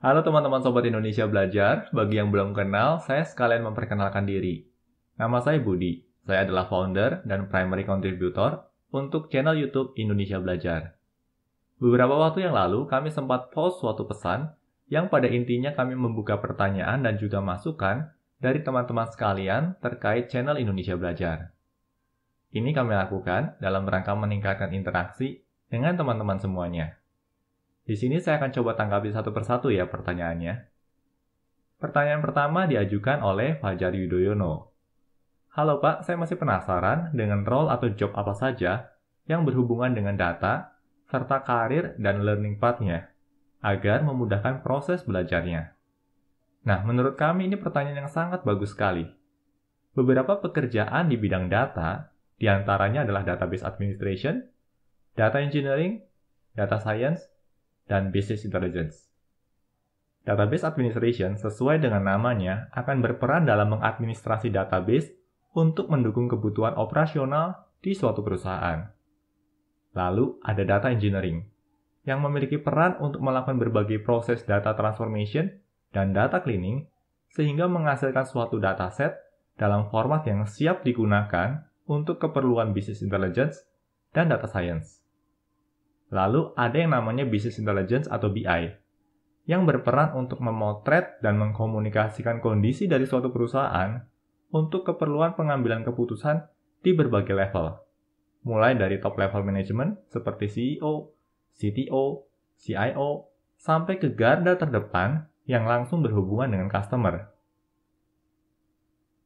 Halo teman-teman Sobat Indonesia Belajar, bagi yang belum kenal, saya sekalian memperkenalkan diri. Nama saya Budi, saya adalah founder dan primary contributor untuk channel YouTube Indonesia Belajar. Beberapa waktu yang lalu, kami sempat post suatu pesan yang pada intinya kami membuka pertanyaan dan juga masukan dari teman-teman sekalian terkait channel Indonesia Belajar. Ini kami lakukan dalam rangka meningkatkan interaksi dengan teman-teman semuanya. Di sini saya akan coba tanggapi satu persatu ya pertanyaannya. Pertanyaan pertama diajukan oleh Fajar Yudhoyono. Halo Pak, saya masih penasaran dengan role atau job apa saja yang berhubungan dengan data, serta karir dan learning path-nya, agar memudahkan proses belajarnya. Nah, menurut kami ini pertanyaan yang sangat bagus sekali. Beberapa pekerjaan di bidang data, diantaranya adalah database administration, data engineering, data science, dan business intelligence. Database administration sesuai dengan namanya akan berperan dalam mengadministrasi database untuk mendukung kebutuhan operasional di suatu perusahaan. Lalu ada data engineering yang memiliki peran untuk melakukan berbagai proses data transformation dan data cleaning sehingga menghasilkan suatu dataset dalam format yang siap digunakan untuk keperluan business intelligence dan data science. Lalu ada yang namanya Business Intelligence atau BI, yang berperan untuk memotret dan mengkomunikasikan kondisi dari suatu perusahaan untuk keperluan pengambilan keputusan di berbagai level, mulai dari top level management seperti CEO, CTO, CIO, sampai ke garda terdepan yang langsung berhubungan dengan customer.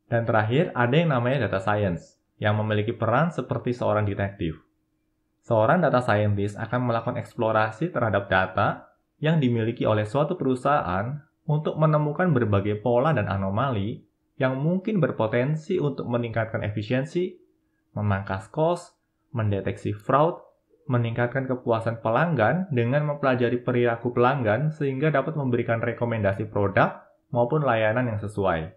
Dan terakhir ada yang namanya Data Science, yang memiliki peran seperti seorang detektif. Seorang data scientist akan melakukan eksplorasi terhadap data yang dimiliki oleh suatu perusahaan untuk menemukan berbagai pola dan anomali yang mungkin berpotensi untuk meningkatkan efisiensi, memangkas cost, mendeteksi fraud, meningkatkan kepuasan pelanggan dengan mempelajari perilaku pelanggan sehingga dapat memberikan rekomendasi produk maupun layanan yang sesuai.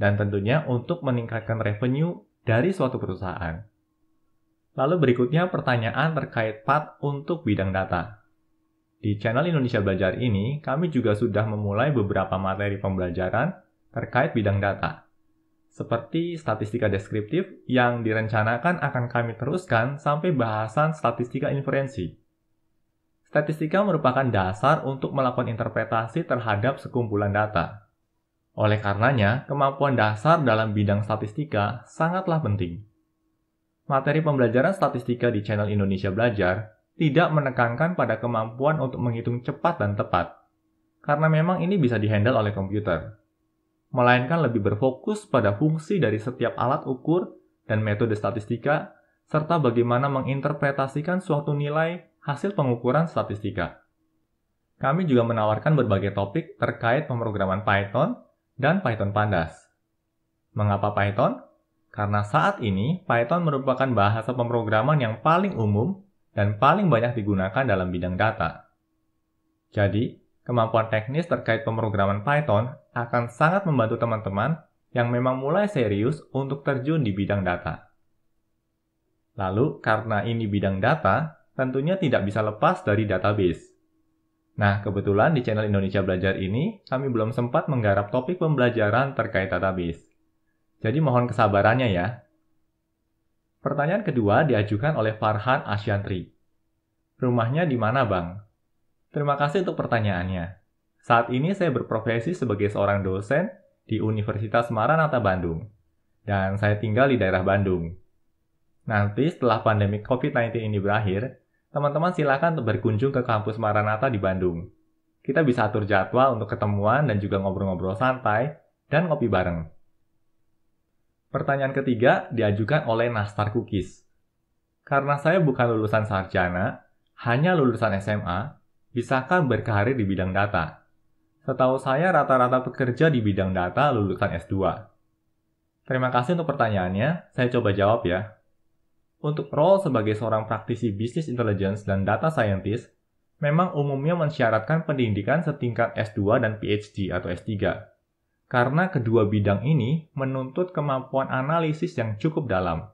Dan tentunya untuk meningkatkan revenue dari suatu perusahaan. Lalu berikutnya pertanyaan terkait path untuk bidang data. Di channel Indonesia Belajar ini, kami juga sudah memulai beberapa materi pembelajaran terkait bidang data. Seperti statistika deskriptif yang direncanakan akan kami teruskan sampai bahasan statistika inferensi. Statistika merupakan dasar untuk melakukan interpretasi terhadap sekumpulan data. Oleh karenanya, kemampuan dasar dalam bidang statistika sangatlah penting. Materi pembelajaran statistika di channel Indonesia Belajar tidak menekankan pada kemampuan untuk menghitung cepat dan tepat, karena memang ini bisa dihandle oleh komputer. Melainkan lebih berfokus pada fungsi dari setiap alat ukur dan metode statistika, serta bagaimana menginterpretasikan suatu nilai hasil pengukuran statistika. Kami juga menawarkan berbagai topik terkait pemrograman Python dan Python Pandas. Mengapa Python? Karena saat ini, Python merupakan bahasa pemrograman yang paling umum dan paling banyak digunakan dalam bidang data. Jadi, kemampuan teknis terkait pemrograman Python akan sangat membantu teman-teman yang memang mulai serius untuk terjun di bidang data. Lalu, karena ini bidang data, tentunya tidak bisa lepas dari database. Nah, kebetulan di channel Indonesia Belajar ini, kami belum sempat menggarap topik pembelajaran terkait database. Jadi mohon kesabarannya ya. Pertanyaan kedua diajukan oleh Farhan Asyantri. Rumahnya di mana, Bang? Terima kasih untuk pertanyaannya. Saat ini saya berprofesi sebagai seorang dosen di Universitas Maranatha Bandung. Dan saya tinggal di daerah Bandung. Nanti setelah pandemi COVID-19 ini berakhir, teman-teman silakan untuk berkunjung ke kampus Maranatha di Bandung. Kita bisa atur jadwal untuk ketemuan dan juga ngobrol-ngobrol santai dan ngopi bareng. Pertanyaan ketiga diajukan oleh Nastar Cookies. Karena saya bukan lulusan sarjana, hanya lulusan SMA, bisakah berkarir di bidang data? Setahu saya rata-rata pekerja di bidang data lulusan S2. Terima kasih untuk pertanyaannya, saya coba jawab ya. Untuk role sebagai seorang praktisi Business Intelligence dan Data Scientist, memang umumnya mensyaratkan pendidikan setingkat S2 dan PhD atau S3. Karena kedua bidang ini menuntut kemampuan analisis yang cukup dalam.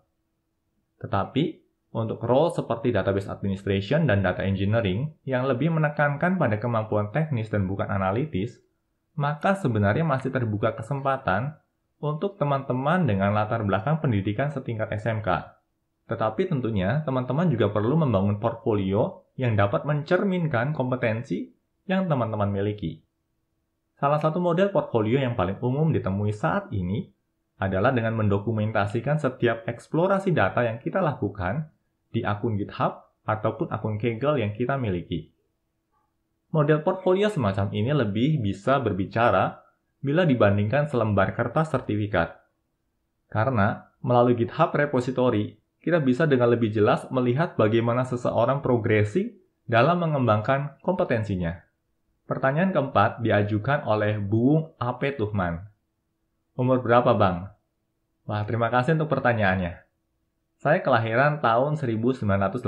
Tetapi, Untuk role seperti database administration dan data engineering yang lebih menekankan pada kemampuan teknis dan bukan analitis, maka sebenarnya masih terbuka kesempatan untuk teman-teman dengan latar belakang pendidikan setingkat SMK. Tetapi tentunya teman-teman juga perlu membangun portfolio yang dapat mencerminkan kompetensi yang teman-teman miliki. Salah satu model portfolio yang paling umum ditemui saat ini adalah dengan mendokumentasikan setiap eksplorasi data yang kita lakukan di akun GitHub ataupun akun Kaggle yang kita miliki. Model portfolio semacam ini lebih bisa berbicara bila dibandingkan selembar kertas sertifikat. Karena melalui GitHub repository, kita bisa dengan lebih jelas melihat bagaimana seseorang progresi dalam mengembangkan kompetensinya. Pertanyaan keempat diajukan oleh Buung A.P. Tuhman. Umur berapa, Bang? Wah, terima kasih untuk pertanyaannya. Saya kelahiran tahun 1981.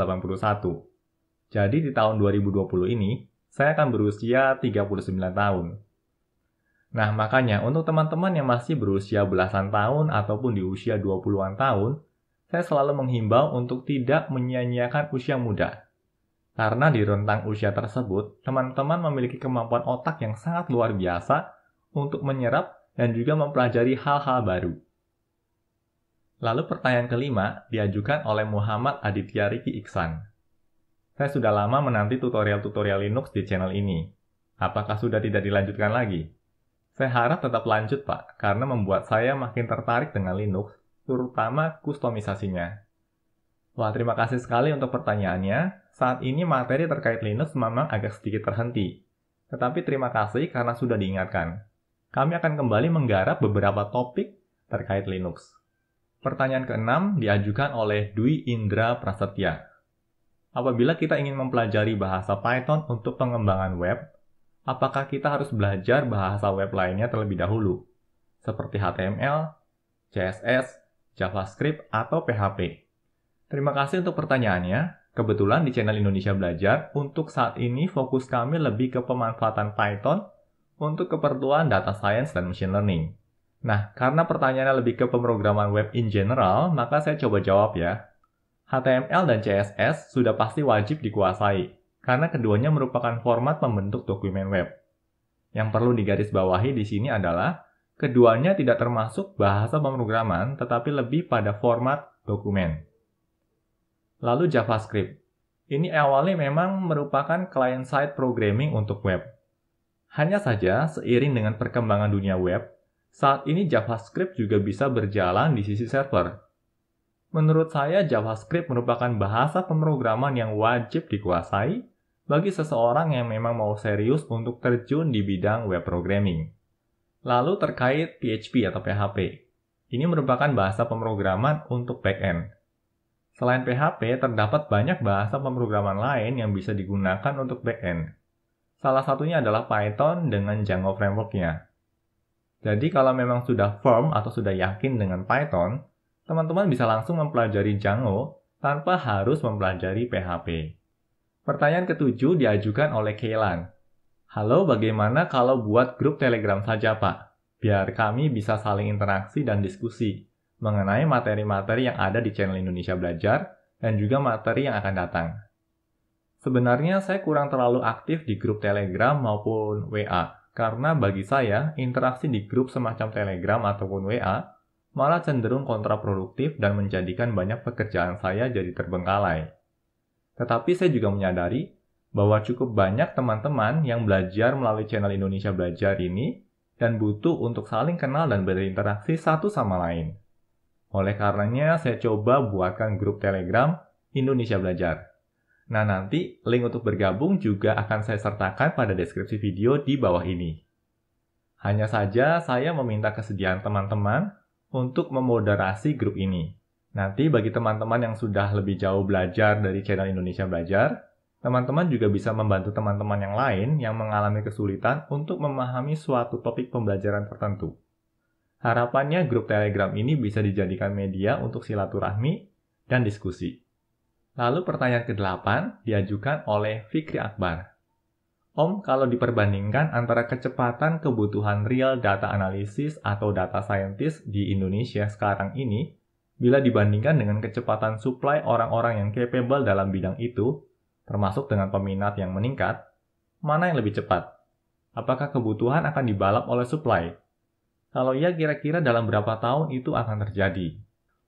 Jadi di tahun 2020 ini, saya akan berusia 39 tahun. Nah, makanya untuk teman-teman yang masih berusia belasan tahun ataupun di usia 20-an tahun, saya selalu menghimbau untuk tidak menyia-nyiakan usia muda. Karena di rentang usia tersebut, teman-teman memiliki kemampuan otak yang sangat luar biasa untuk menyerap dan juga mempelajari hal-hal baru. Lalu pertanyaan kelima diajukan oleh Muhammad Aditya Riki Iksan. Saya sudah lama menanti tutorial-tutorial Linux di channel ini. Apakah sudah tidak dilanjutkan lagi? Saya harap tetap lanjut, Pak, karena membuat saya makin tertarik dengan Linux, terutama kustomisasinya. Wah, terima kasih sekali untuk pertanyaannya. Saat ini materi terkait Linux memang agak sedikit terhenti. Tetapi terima kasih karena sudah diingatkan. Kami akan kembali menggarap beberapa topik terkait Linux. Pertanyaan ke-6 diajukan oleh Dwi Indra Prasetya. Apabila kita ingin mempelajari bahasa Python untuk pengembangan web, apakah kita harus belajar bahasa web lainnya terlebih dahulu, seperti HTML, CSS, JavaScript, atau PHP? Terima kasih untuk pertanyaannya. Kebetulan di channel Indonesia Belajar, untuk saat ini fokus kami lebih ke pemanfaatan Python untuk keperluan data science dan machine learning. Nah, karena pertanyaannya lebih ke pemrograman web in general, maka saya coba jawab ya. HTML dan CSS sudah pasti wajib dikuasai, karena keduanya merupakan format pembentuk dokumen web. Yang perlu digarisbawahi di sini adalah, keduanya tidak termasuk bahasa pemrograman, tetapi lebih pada format dokumen. Lalu JavaScript. Ini awalnya memang merupakan client-side programming untuk web. Hanya saja, seiring dengan perkembangan dunia web, saat ini JavaScript juga bisa berjalan di sisi server. Menurut saya, JavaScript merupakan bahasa pemrograman yang wajib dikuasai bagi seseorang yang memang mau serius untuk terjun di bidang web programming. Lalu terkait PHP atau PHP. Ini merupakan bahasa pemrograman untuk back-end. Selain PHP, terdapat banyak bahasa pemrograman lain yang bisa digunakan untuk back-end. Salah satunya adalah Python dengan Django framework-nya. Jadi kalau memang sudah firm atau sudah yakin dengan Python, teman-teman bisa langsung mempelajari Django tanpa harus mempelajari PHP. Pertanyaan ke-7 diajukan oleh Kaylan. Halo, bagaimana kalau buat grup Telegram saja, Pak? Biar kami bisa saling interaksi dan diskusi mengenai materi-materi yang ada di channel Indonesia Belajar dan juga materi yang akan datang. Sebenarnya saya kurang terlalu aktif di grup Telegram maupun WA. Karena bagi saya, interaksi di grup semacam Telegram ataupun WA malah cenderung kontraproduktif dan menjadikan banyak pekerjaan saya jadi terbengkalai. Tetapi saya juga menyadari bahwa cukup banyak teman-teman yang belajar melalui channel Indonesia Belajar ini dan butuh untuk saling kenal dan berinteraksi satu sama lain. Oleh karenanya, saya coba buatkan grup Telegram Indonesia Belajar. Nah, nanti link untuk bergabung juga akan saya sertakan pada deskripsi video di bawah ini. Hanya saja saya meminta kesediaan teman-teman untuk memoderasi grup ini. Nanti bagi teman-teman yang sudah lebih jauh belajar dari channel Indonesia Belajar, teman-teman juga bisa membantu teman-teman yang lain yang mengalami kesulitan untuk memahami suatu topik pembelajaran tertentu. Harapannya grup Telegram ini bisa dijadikan media untuk silaturahmi dan diskusi. Lalu pertanyaan ke-8 diajukan oleh Fikri Akbar. Om, kalau diperbandingkan antara kecepatan kebutuhan real data analisis atau data scientist di Indonesia sekarang ini Bila dibandingkan dengan kecepatan supply orang-orang yang capable dalam bidang itu, termasuk dengan peminat yang meningkat, mana yang lebih cepat? Apakah kebutuhan akan dibalap oleh supply? Kalau iya, kira-kira dalam berapa tahun itu akan terjadi?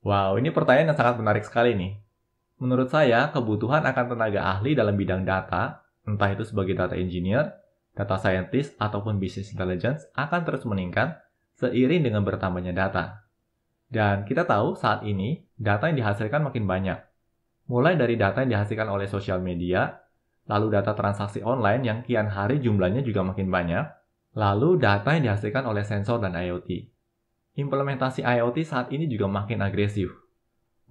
Wow, ini pertanyaan yang sangat menarik sekali nih. Menurut saya, kebutuhan akan tenaga ahli dalam bidang data, entah itu sebagai data engineer, data scientist, ataupun business intelligence, akan terus meningkat seiring dengan bertambahnya data. Dan kita tahu saat ini, data yang dihasilkan makin banyak. Mulai dari data yang dihasilkan oleh sosial media, lalu data transaksi online yang kian hari jumlahnya juga makin banyak, lalu data yang dihasilkan oleh sensor dan IoT. Implementasi IoT saat ini juga makin agresif.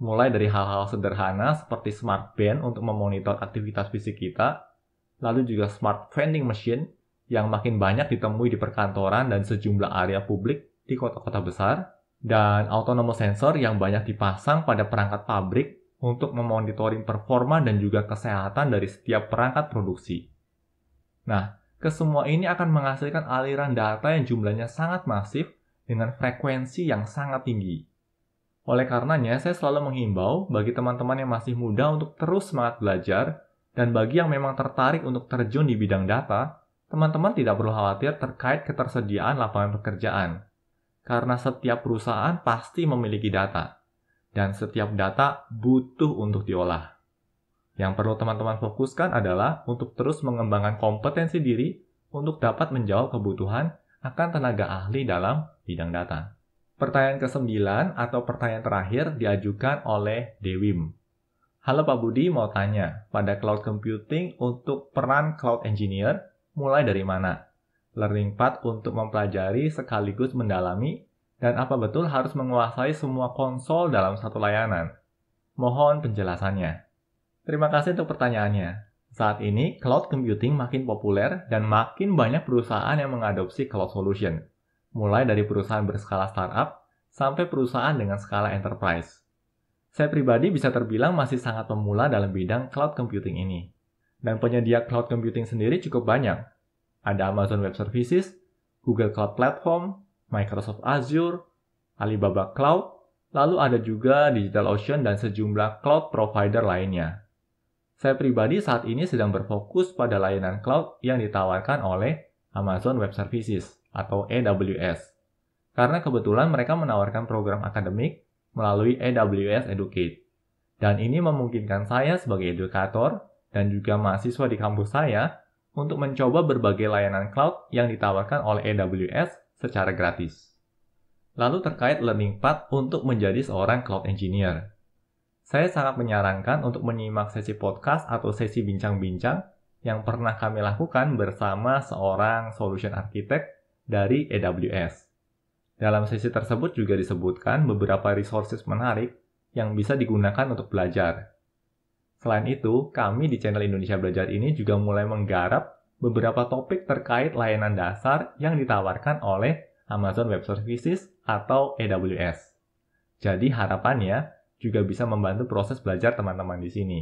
Mulai dari hal-hal sederhana seperti smart band untuk memonitor aktivitas fisik kita, lalu juga smart vending machine yang makin banyak ditemui di perkantoran dan sejumlah area publik di kota-kota besar, dan autonomous sensor yang banyak dipasang pada perangkat pabrik untuk memonitoring performa dan juga kesehatan dari setiap perangkat produksi. Nah, kesemua ini akan menghasilkan aliran data yang jumlahnya sangat masif dengan frekuensi yang sangat tinggi. Oleh karenanya, saya selalu menghimbau bagi teman-teman yang masih muda untuk terus semangat belajar, dan bagi yang memang tertarik untuk terjun di bidang data, teman-teman tidak perlu khawatir terkait ketersediaan lapangan pekerjaan. Karena setiap perusahaan pasti memiliki data, dan setiap data butuh untuk diolah. Yang perlu teman-teman fokuskan adalah untuk terus mengembangkan kompetensi diri untuk dapat menjawab kebutuhan akan tenaga ahli dalam bidang data. Pertanyaan ke-9 atau pertanyaan terakhir diajukan oleh Dewim. Halo Pak Budi, mau tanya, pada cloud computing untuk peran cloud engineer mulai dari mana? Learning path untuk mempelajari sekaligus mendalami, dan apa betul harus menguasai semua konsol dalam satu layanan? Mohon penjelasannya. Terima kasih untuk pertanyaannya. Saat ini, cloud computing makin populer dan makin banyak perusahaan yang mengadopsi cloud solution. Mulai dari perusahaan berskala startup sampai perusahaan dengan skala enterprise. Saya pribadi bisa terbilang masih sangat pemula dalam bidang cloud computing ini. Dan penyedia cloud computing sendiri cukup banyak. Ada Amazon Web Services, Google Cloud Platform, Microsoft Azure, Alibaba Cloud, lalu ada juga DigitalOcean dan sejumlah cloud provider lainnya. Saya pribadi saat ini sedang berfokus pada layanan cloud yang ditawarkan oleh Amazon Web Services atau AWS. Karena kebetulan mereka menawarkan program akademik melalui AWS Educate. Dan ini memungkinkan saya sebagai edukator dan juga mahasiswa di kampus saya untuk mencoba berbagai layanan cloud yang ditawarkan oleh AWS secara gratis. Lalu terkait learning path untuk menjadi seorang cloud engineer. Saya sangat menyarankan untuk menyimak sesi podcast atau sesi bincang-bincang yang pernah kami lakukan bersama seorang solution architect dari AWS. Dalam sesi tersebut juga disebutkan beberapa resources menarik yang bisa digunakan untuk belajar. Selain itu, kami di channel Indonesia Belajar ini juga mulai menggarap beberapa topik terkait layanan dasar yang ditawarkan oleh Amazon Web Services atau AWS. Jadi harapannya juga bisa membantu proses belajar teman-teman di sini.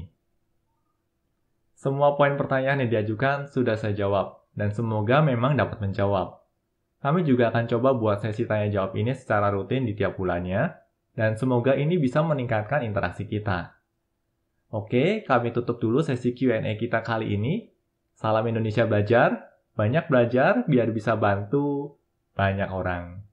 Semua poin pertanyaan yang diajukan sudah saya jawab, dan semoga memang dapat menjawab. Kami juga akan coba buat sesi tanya jawab ini secara rutin di tiap bulannya, dan semoga ini bisa meningkatkan interaksi kita. Oke, kami tutup dulu sesi Q&A kita kali ini. Salam Indonesia Belajar, banyak belajar biar bisa bantu banyak orang.